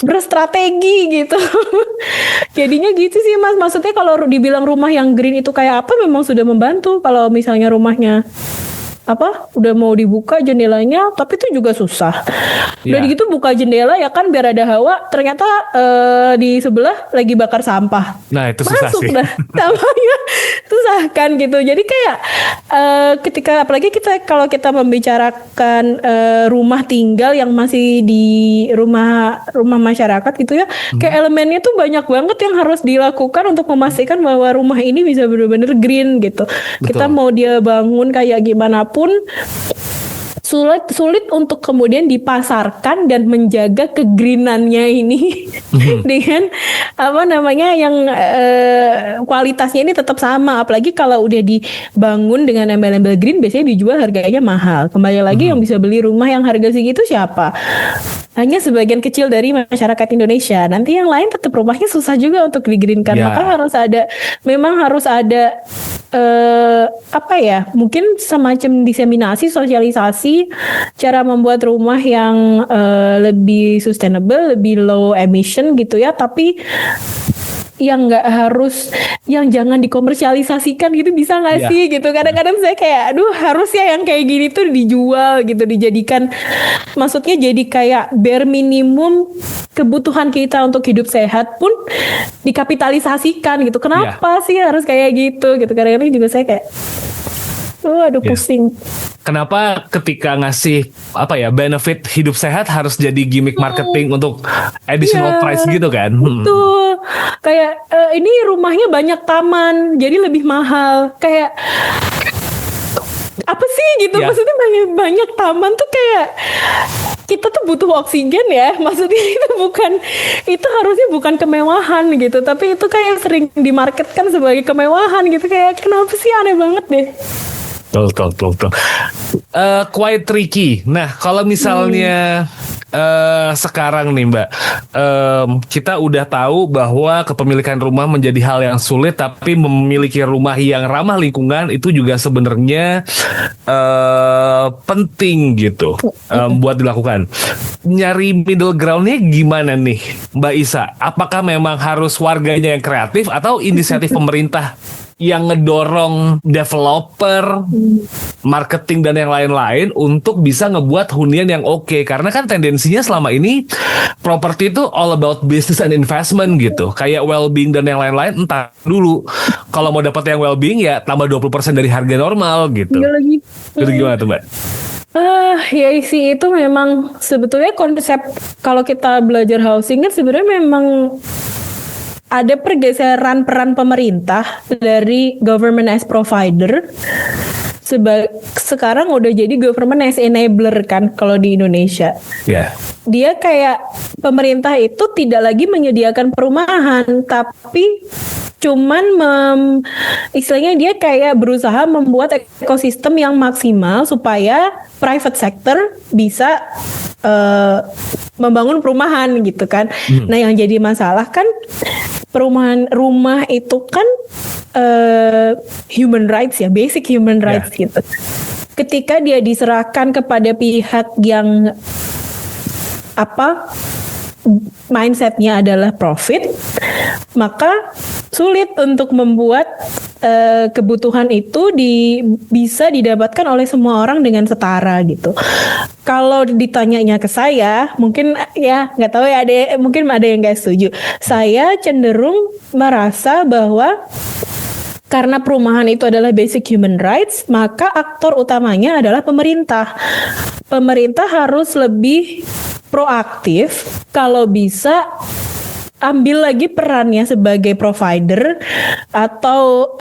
berstrategi gitu. Jadinya gitu sih Mas, maksudnya kalau dibilang rumah yang green itu kayak apa, memang sudah membantu. Kalau misalnya rumahnya udah mau dibuka jendelanya tapi itu juga susah. Udah gitu buka jendela ya kan biar ada hawa, ternyata di sebelah lagi bakar sampah. Nah itu susah masuk sih. Dah namanya susah kan gitu. Jadi kayak ketika apalagi kalau kita membicarakan rumah tinggal yang masih di rumah masyarakat gitu ya, kayak elemennya tuh banyak banget yang harus dilakukan untuk memastikan bahwa rumah ini bisa benar-benar green gitu. Betul. Kita mau dia bangun kayak gimana pun sulit untuk kemudian dipasarkan dan menjaga kegreenannya ini dengan yang kualitasnya ini tetap sama. Apalagi kalau udah dibangun dengan embel-embel green, biasanya dijual harganya mahal. Kembali lagi yang bisa beli rumah yang harga segitu siapa? Hanya sebagian kecil dari masyarakat Indonesia. Nanti yang lain tetap rumahnya susah juga untuk digreenkan. Maka harus ada mungkin semacam diseminasi, sosialisasi cara membuat rumah yang lebih sustainable, lebih low emission gitu ya, tapi yang nggak harus, yang jangan dikomersialisasikan gitu, bisa nggak sih gitu. Kadang-kadang saya kayak harus ya yang kayak gini tuh dijual gitu, dijadikan, maksudnya jadi kayak bare minimum kebutuhan kita untuk hidup sehat pun dikapitalisasikan gitu. Kenapa sih harus kayak gitu kadang-kadang juga saya kayak pusing. Kenapa ketika ngasih benefit hidup sehat harus jadi gimmick marketing untuk additional price gitu kan? Betul. Kayak ini rumahnya banyak taman, jadi lebih mahal. Kayak apa sih gitu? Maksudnya banyak taman tuh kayak kita tuh butuh oksigen ya. Maksudnya itu harusnya bukan kemewahan gitu, tapi itu kayak sering dimarketkan sebagai kemewahan gitu. Kayak kenapa sih, aneh banget deh. Betul. Quite tricky. Nah, kalau misalnya sekarang nih Mbak, kita udah tahu bahwa kepemilikan rumah menjadi hal yang sulit, tapi memiliki rumah yang ramah lingkungan itu juga sebenarnya penting gitu buat dilakukan. Nyari middle groundnya gimana nih Mbak Isa? Apakah memang harus warganya yang kreatif atau inisiatif pemerintah yang ngedorong developer, marketing dan yang lain-lain untuk bisa ngebuat hunian yang oke? Karena kan tendensinya selama ini properti itu all about business and investment gitu. Kayak well-being dan yang lain-lain, entar dulu. Kalau mau dapat yang well-being ya tambah 20% dari harga normal gitu. Iya lagi. Itu gimana tuh Mbak? Ya sih itu memang sebetulnya konsep kalau kita belajar housing kan sebenarnya memang ada pergeseran peran pemerintah dari government as provider. Sekarang udah jadi government as enabler kan kalau di Indonesia. Ya. Dia kayak pemerintah itu tidak lagi menyediakan perumahan, tapi cuman istilahnya dia kayak berusaha membuat ekosistem yang maksimal supaya private sector bisa membangun perumahan gitu kan. Nah yang jadi masalah kan perumahan rumah itu kan human rights ya, basic human rights gitu. Ketika dia diserahkan kepada pihak yang mindsetnya adalah profit, maka sulit untuk membuat kebutuhan itu bisa didapatkan oleh semua orang dengan setara gitu. Kalau ditanyanya ke saya, mungkin ya nggak tahu ya, mungkin ada yang nggak setuju. Saya cenderung merasa bahwa karena perumahan itu adalah basic human rights, maka aktor utamanya adalah pemerintah. Pemerintah harus lebih proaktif, kalau bisa ambil lagi perannya sebagai provider atau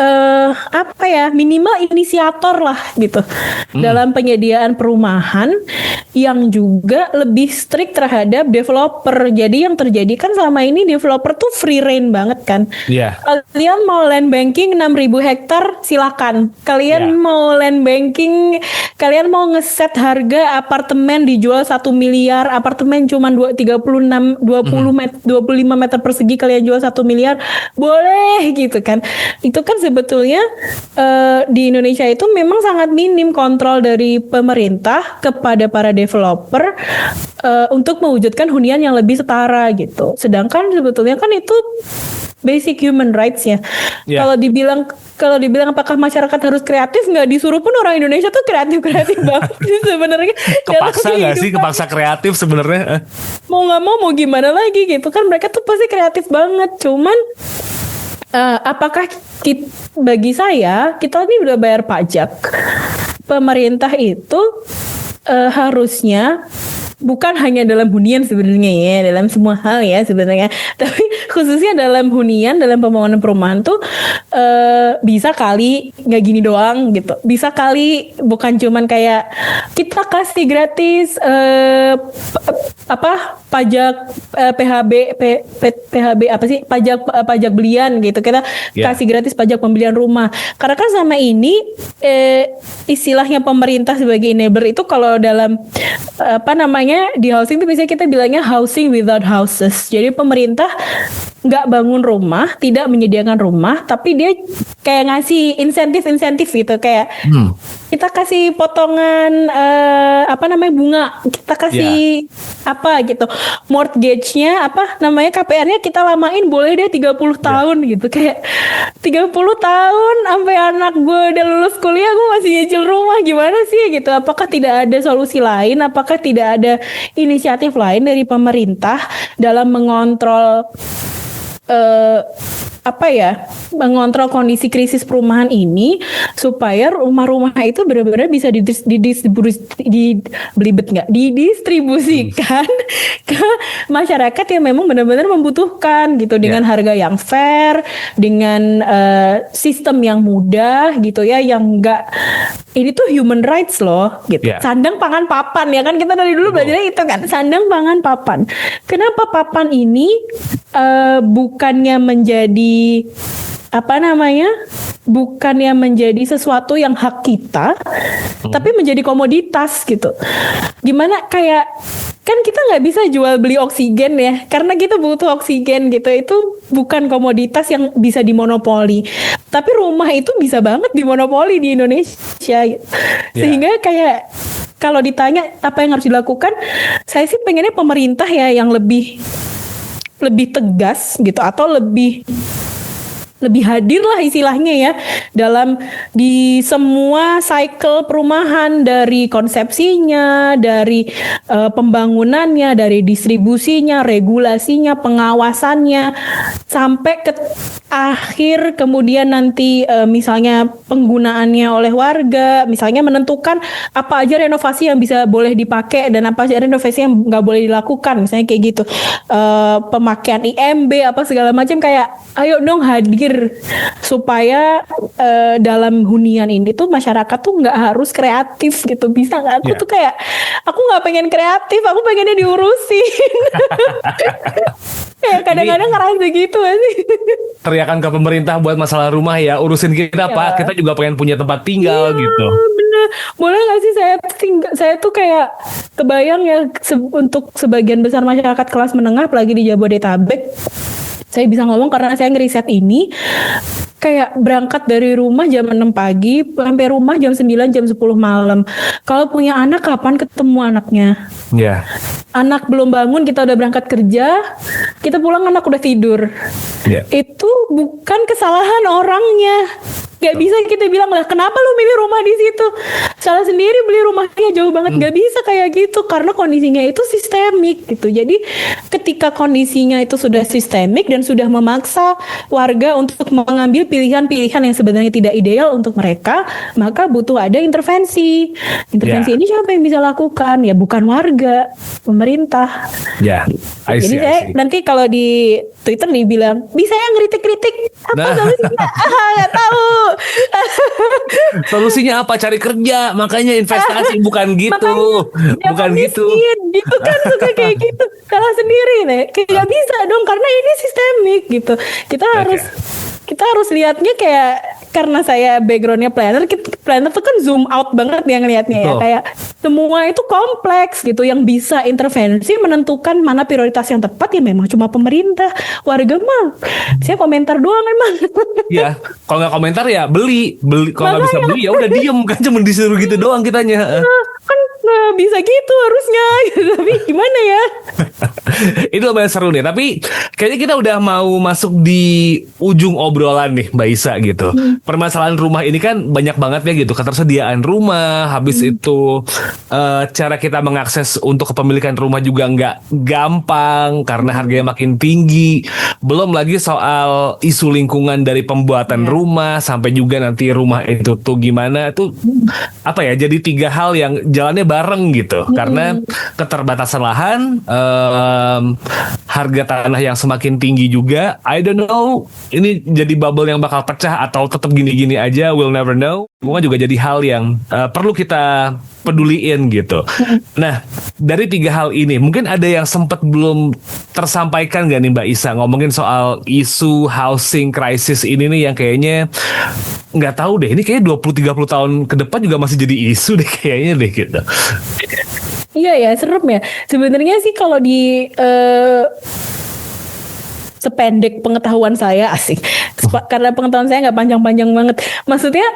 minimal inisiator lah gitu dalam penyediaan perumahan yang juga lebih strict terhadap developer. Jadi yang terjadi kan selama ini developer tuh free reign banget kan. Kalian mau land banking 6.000 hektar silakan. Kalian mau land banking, kalian mau ngeset harga apartemen dijual 1 miliar, apartemen cuma 25 meter persegi kalian jual 1 miliar, boleh gitu kan. Itu kan sebetulnya di Indonesia itu memang sangat minim kontrol dari pemerintah kepada para developer untuk mewujudkan hunian yang lebih setara gitu. Sedangkan sebetulnya kan itu basic human rights ya. Kalau dibilang apakah masyarakat harus kreatif, nggak disuruh pun orang Indonesia tuh kreatif banget sih sebenarnya. Kepaksa nggak sih? Kepaksa kreatif sebenarnya. Mau nggak mau gimana lagi gitu kan, mereka tuh pasti kreatif banget. Cuman apakah bagi saya kita ini udah bayar pajak, pemerintah itu harusnya bukan hanya dalam hunian sebenarnya ya, dalam semua hal ya sebenarnya, tapi khususnya dalam hunian, dalam pembangunan perumahan tuh bisa kali nggak gini doang gitu, bisa kali bukan cuman kayak kita kasih gratis pajak PHB apa sih, pajak belian gitu, kita kasih gratis pajak pembelian rumah. Karena kan sama ini istilahnya pemerintah sebagai enabler itu kalau dalam di housing itu biasanya kita bilangnya housing without houses. Jadi pemerintah nggak bangun rumah, tidak menyediakan rumah, tapi dia kayak ngasih insentif gitu, kayak kita kasih potongan bunga, kita kasih gitu, mortgage-nya KPR-nya kita lamain, boleh deh 30 tahun gitu, kayak 30 tahun sampai anak gue udah lulus kuliah gue masih nyicil rumah, gimana sih gitu. Apakah tidak ada solusi lain? Apakah tidak ada inisiatif lain dari pemerintah dalam mengontrol mengontrol kondisi krisis perumahan ini supaya rumah-rumah itu benar-benar bisa didistribusikan ke masyarakat yang memang benar-benar membutuhkan gitu, dengan harga yang fair, dengan sistem yang mudah gitu ya, yang enggak, ini tuh human rights loh gitu. Sandang pangan papan ya kan, kita dari dulu belajarnya itu kan, sandang pangan papan. Kenapa papan ini bukannya menjadi bukannya menjadi sesuatu yang hak kita, tapi menjadi komoditas gitu. Gimana, kayak kan kita nggak bisa jual beli oksigen ya, karena kita butuh oksigen gitu. Itu bukan komoditas yang bisa dimonopoli, tapi rumah itu bisa banget dimonopoli di Indonesia gitu. Sehingga kayak kalau ditanya apa yang harus dilakukan, saya sih pengennya pemerintah ya yang lebih tegas gitu, atau lebih lebih hadir lah istilahnya ya dalam di semua cycle perumahan, dari konsepsinya, dari pembangunannya, dari distribusinya, regulasinya, pengawasannya, sampai ke akhir kemudian nanti misalnya penggunaannya oleh warga, misalnya menentukan apa aja renovasi yang bisa boleh dipakai dan apa aja renovasi yang nggak boleh dilakukan, misalnya kayak gitu. Pemakaian IMB apa segala macam, kayak ayo dong hadir supaya dalam hunian ini tuh masyarakat tuh nggak harus kreatif gitu, bisa nggak? Aku tuh kayak aku nggak pengen kreatif, aku pengennya diurusin. Ya kadang-kadang ngerasa gitu sih. Teriakan ke pemerintah buat masalah rumah ya, urusin kita Pak, kita juga pengen punya tempat tinggal gitu. Bener, boleh nggak sih saya tuh kayak kebayang ya untuk sebagian besar masyarakat kelas menengah, apalagi di Jabodetabek. Saya bisa ngomong karena saya ngeriset ini, kayak berangkat dari rumah jam 6 pagi, sampai rumah jam 9, jam 10 malam. Kalau punya anak, kapan ketemu anaknya? Ya. Anak belum bangun, kita udah berangkat kerja, kita pulang anak udah tidur. Ya. Itu bukan kesalahan orangnya. Gak bisa kita bilang lah, kenapa lu milih rumah di situ? Salah sendiri, beli rumahnya jauh banget. Gak bisa kayak gitu, karena kondisinya itu sistemik gitu. Jadi ketika kondisinya itu sudah sistemik dan sudah memaksa warga untuk mengambil pilihan-pilihan yang sebenarnya tidak ideal untuk mereka, maka butuh ada intervensi. Intervensi ini siapa yang bisa lakukan? Ya bukan warga, pemerintah. Ya, I Jadi see. saya nanti kalau di Twitter dibilang, bisa ya ngeritik-kritik apa solusinya? Nggak tahu. Solusinya apa? Cari kerja, makanya investasi, bukan gitu. Bukan gitu. Gitu kan, suka kayak gitu. Salah sendiri nih. Kayak nggak bisa dong, karena ini sistemik gitu. Kita harus lihatnya kayak, karena saya backgroundnya planner tuh kan zoom out banget yang ngelihatnya ya, kayak semua itu kompleks gitu, yang bisa intervensi menentukan mana prioritas yang tepat ya memang cuma pemerintah. Warga mah saya komentar doang emang. Iya, kalau nggak komentar ya beli kalau nggak bisa beli ya udah diem kan, cuma disuruh gitu doang kitanya. Kan nggak bisa gitu harusnya, tapi gimana ya? Itu lumayan seru nih, tapi kayaknya kita udah mau masuk di ujung obrolan nih Mbak Isa gitu. Permasalahan rumah ini kan banyak banget ya gitu, ketersediaan rumah, habis itu cara kita mengakses untuk kepemilikan rumah juga nggak gampang karena harganya makin tinggi. Belum lagi soal isu lingkungan dari pembuatan rumah sampai juga nanti rumah itu tuh gimana tuh, apa ya, jadi 3 hal yang jalannya bareng gitu. Karena keterbatasan lahan, harga tanah yang semakin tinggi juga. I don't know, ini jadi bubble yang bakal pecah atau tetap gini-gini aja, we'll never know. Bunga juga jadi hal yang perlu kita peduliin gitu. Nah, dari 3 hal ini mungkin ada yang sempat belum tersampaikan gak nih Mbak Isa, ngomongin soal isu housing crisis ini nih, yang kayaknya nggak tahu deh, ini kayaknya 20-30 tahun ke depan juga masih jadi isu deh kayaknya deh gitu. Iya ya, serem ya. Sebenarnya sih kalau di sependek pengetahuan saya, asik. Karena pengetahuan saya nggak panjang-panjang banget. Maksudnya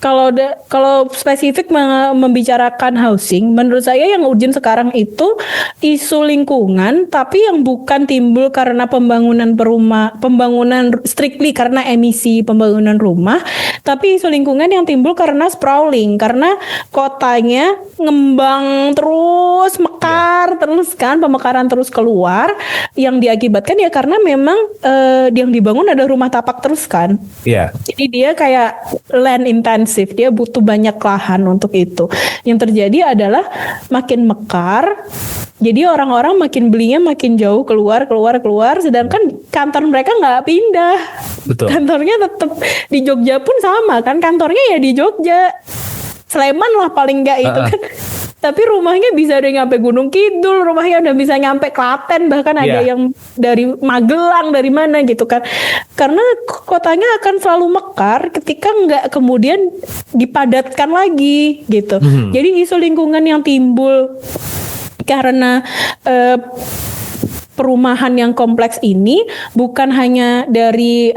kalau spesifik membicarakan housing, menurut saya yang urgent sekarang itu isu lingkungan, tapi yang bukan timbul karena pembangunan strictly karena emisi pembangunan rumah, tapi isu lingkungan yang timbul karena sprawling, karena kotanya ngembang terus, mekar terus kan, pemekaran terus keluar, yang diakibatkan ya karena memang yang dibangun ada rumah tapak terus kan. Iya. Jadi dia kayak land intensif, dia butuh banyak lahan untuk itu. Yang terjadi adalah makin mekar, jadi orang-orang makin belinya makin jauh keluar, sedangkan kantor mereka nggak pindah. Betul. Kantornya tetap di Jogja pun sama kan, kantornya ya di Jogja, Sleman lah paling nggak itu kan. Tapi rumahnya bisa ada yang nyampe Gunung Kidul, rumahnya udah bisa nyampe Klaten, bahkan ada yang dari Magelang, dari mana gitu kan. Karena kotanya akan selalu mekar ketika nggak kemudian dipadatkan lagi gitu. Jadi isu lingkungan yang timbul karena perumahan yang kompleks ini bukan hanya dari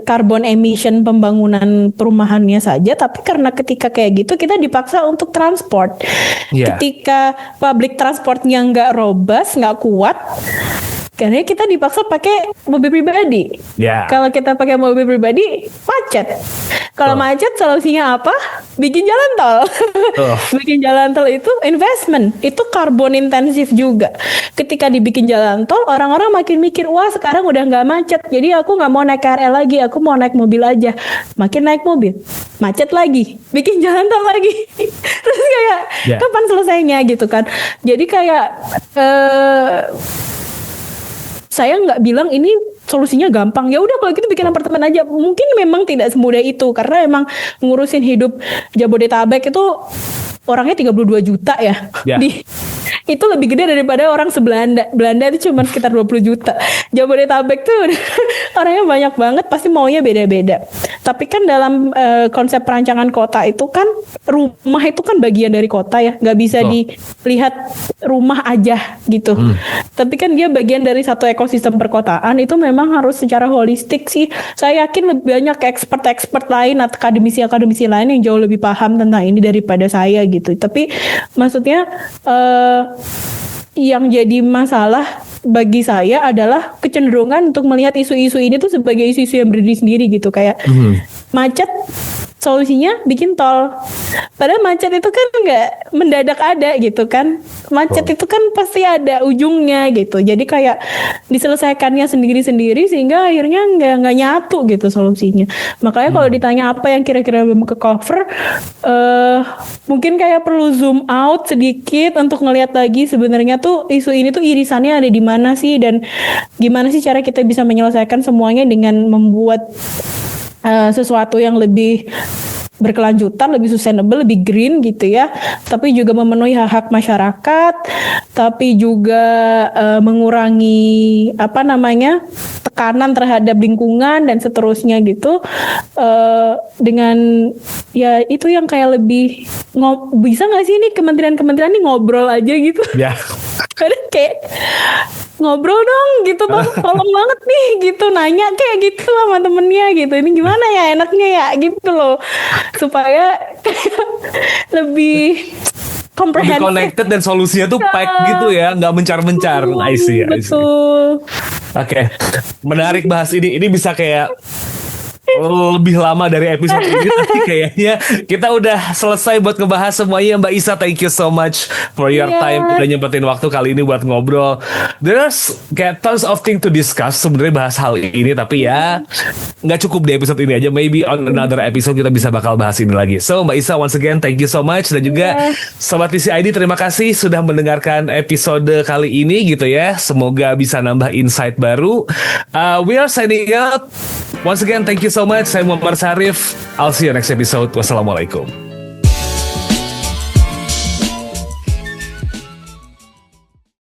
carbon emission pembangunan perumahannya saja, tapi karena ketika kayak gitu kita dipaksa untuk transport. Ketika public transportnya nggak robust, nggak kuat, Karena kita dipaksa pakai mobil pribadi. Ya. Kalau kita pakai mobil pribadi, macet. Kalau macet solusinya apa? Bikin jalan tol. Bikin jalan tol itu investment, itu karbon intensif juga. Ketika dibikin jalan tol, orang-orang makin mikir, wah sekarang udah nggak macet, jadi aku nggak mau naik KRL lagi, aku mau naik mobil aja. Makin naik mobil, macet lagi, bikin jalan tol lagi. Terus kayak kapan selesainya gitu kan? Jadi kayak saya nggak bilang ini solusinya gampang. Ya udah kalau gitu bikin apartemen aja. Mungkin memang tidak semudah itu karena emang ngurusin hidup Jabodetabek itu orangnya 32 juta ya. Itu lebih gede daripada orang sebelanda. Belanda itu cuma sekitar 20 juta. Jabodetabek tuh orangnya banyak banget, pasti maunya beda-beda. Tapi kan dalam konsep perancangan kota itu kan rumah itu kan bagian dari kota ya, nggak bisa dilihat rumah aja gitu. Tapi kan dia bagian dari satu ekosistem perkotaan, itu memang harus secara holistik sih. Saya yakin lebih banyak expert lain atau akademisi lain yang jauh lebih paham tentang ini daripada saya gitu. Tapi maksudnya yang jadi masalah bagi saya adalah kecenderungan untuk melihat isu-isu ini tuh sebagai isu-isu yang berdiri sendiri gitu, kayak macet solusinya bikin tol. Padahal macet itu kan nggak mendadak ada gitu kan. Macet itu kan pasti ada ujungnya gitu. Jadi kayak diselesaikannya sendiri-sendiri sehingga akhirnya nggak nyatu gitu solusinya. Makanya kalau ditanya apa yang kira-kira belum ke cover, mungkin kayak perlu zoom out sedikit untuk ngelihat lagi sebenarnya tuh isu ini tuh irisannya ada di mana sih, dan gimana sih cara kita bisa menyelesaikan semuanya dengan membuat sesuatu yang lebih berkelanjutan, lebih sustainable, lebih green gitu ya, tapi juga memenuhi hak-hak masyarakat, tapi juga mengurangi tekanan terhadap lingkungan dan seterusnya gitu, dengan ya itu yang kayak lebih bisa nggak sih ini kementerian-kementerian ini ngobrol aja gitu. Kadang kayak ngobrol dong gitu, tolong banget nih gitu, nanya kayak gitu sama temennya gitu, ini gimana ya enaknya ya gitu loh, supaya lebih komprehensif, lebih connected dan solusinya tuh pack gitu ya, nggak mencar-mencar. I see. Betul. Oke, menarik bahas ini bisa kayak lebih lama dari episode ini, tapi kayaknya kita udah selesai buat ngebahas semuanya. Mbak Isa, thank you so much for your time, udah nyempetin waktu kali ini buat ngobrol. There's kayak tons of thing to discuss sebenarnya bahas hal ini, tapi ya nggak cukup di episode ini aja. Maybe on another episode kita bisa bakal bahas ini lagi. So Mbak Isa, once again thank you so much, dan juga Sobat TCID terima kasih sudah mendengarkan episode kali ini gitu ya. Semoga bisa nambah insight baru. We are signing out. Once again, thank you so much. Saya Muhammad Syarif. I'll see you next episode. Wassalamualaikum.